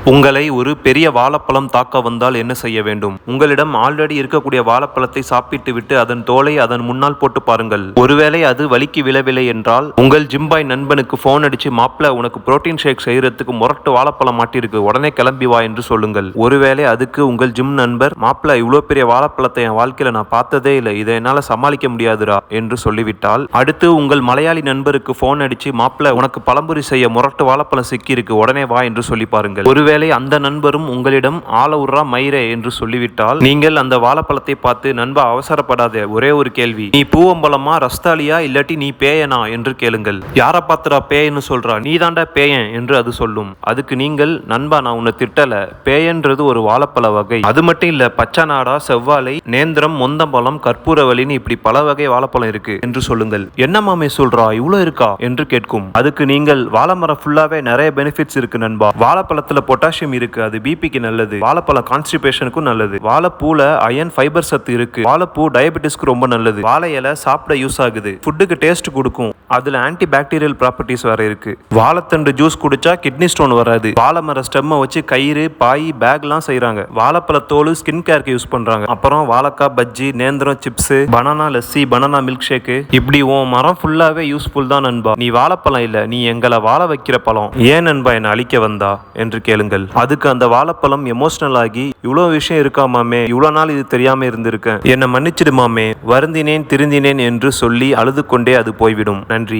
உங்களை ஒரு பெரிய வாழைப்பழம் தாக்க வந்தால் என்ன செய்ய வேண்டும்? உங்களிடம் ஆல்ரெடி இருக்கக்கூடிய வாழைப்பழத்தை சாப்பிட்டு விட்டு அதன் தோலை அதன் முன்னால் போட்டு பாருங்கள். ஒருவேளை அது வலிக்கு விழவில்லை என்றால் உங்கள் ஜிம்பாய் நண்பனுக்கு போன் அடிச்சு, மாப்பிள்ள உனக்கு புரோட்டீன் ஷேக் செய்யறதுக்கு முரட்டு வாழைப்பழம் மாட்டிருக்கு, உடனே கிளம்பி வா என்று சொல்லுங்கள். ஒருவேளை அதுக்கு உங்கள் ஜிம் நண்பர், மாப்பிள்ள இவ்வளோ பெரிய வாழைப்பழத்தை என் வாழ்க்கையில நான் பார்த்ததே இல்லை, இதை என்னால சமாளிக்க முடியாதுரா என்று சொல்லிவிட்டால், அடுத்து உங்கள் மலையாளி நண்பருக்கு போன் அடிச்சு, மாப்பிள்ள உனக்கு பழம்புரி செய்ய முரட்டு வாழைப்பழம் சிக்கி இருக்கு, உடனே வா என்று சொல்லி பாருங்கள். ஒருவேளை அந்த நண்பரும் உங்களிடம் ஆளவுறா மயிரே என்று சொல்லிவிட்டால், நீங்கள் அந்த வாழைப்பழத்தை பார்த்து, நண்பா அவசரப்படாதே, ஒரே ஒரு கேள்வி, நீ பூவம்பலமா ரஸ்தாலியா இல்லாட்டி நீ பேயனா என்று கேளுங்கள். யார பாத்துறா பேயன்னு சொல்றா, நீ தாண்டா பேயன் என்று அது சொல்லும். அதுக்கு நீங்கள், நண்பா நான் உன்னை திட்டல, பேயன்றது ஒரு வாழைப்பழ வகை, அது மட்டும் இல்ல பச்சைநாடா, செவ்வாழை, நேந்திரம், மொந்தம்பழம், கற்பூரவல்லின்னு இப்படி பல வகை வாழைப்பழம் இருக்கு என்று சொல்லுங்கள். என்ன மாமே சொல்றா, இவ்வளவு இருக்கா என்று கேட்கும். அதுக்கு நீங்கள், வாழைமரம் ஃபுல்லாவே நிறைய பெனிஃபிட்ஸ் இருக்கு நண்பா, வாழைப்பழத்துல பொட்டாசியம் இருக்கு, அது பிபிக்கு நல்லது, வாழைப்பழம் கான்ஸ்டிபேஷனுக்கும் நல்லது, வாழைப்பூல அயன் ஃபைபர் சத்து இருக்கு, வாழைப்பூ டயபெட்டிஸ்க்கு ரொம்ப நல்லது, வாழை இலை சாப்பிட யூஸ் ஆகுது, ஃபுட்டுக்கு டேஸ்ட் கொடுக்கும், அதுல ஆன்டி பாக்டீரியல் ப்ராப்பர்ட்டிஸ் வேற இருக்கு, வாழைத்தண்டு ஜூஸ் குடிச்சா கிட்னி ஸ்டோன் வராது, வாழைமர ஸ்டெம்மை வச்சு கயிறு, பாய், பேக்லாம் செய்யறாங்க, வாழைப்பழ தோல் ஸ்கின் கேருக்கு யூஸ் பண்றாங்க, அப்புறம் வாழைக்காய் பஜ்ஜி, நேந்திரம் chips, banana lassi, banana milk shake, இப்படி உன் மரம் ஃபுல்லாவே யூஸ்ஃபுல் தான் நண்பா, நீ வாழைப்பழம் இல்ல, நீ எங்களை வாழ வைக்கிற பழம், ஏன் நண்பா என்னை அழிக்க வந்தா என்று கேளுங்கள். அதுக்கு அந்த வாழைப்பழம் எமோஷனல் ஆகி, இவ்வளவு விஷயம் இருக்காமாமே, இவ்வளவு நாள் இது தெரியாம இருந்திருக்கேன், என்னை மன்னிச்சிடுமாமே, வருந்தினேன் திருந்தினேன் என்று சொல்லி அழுது கொண்டே அது போய்விடும். நன்றி.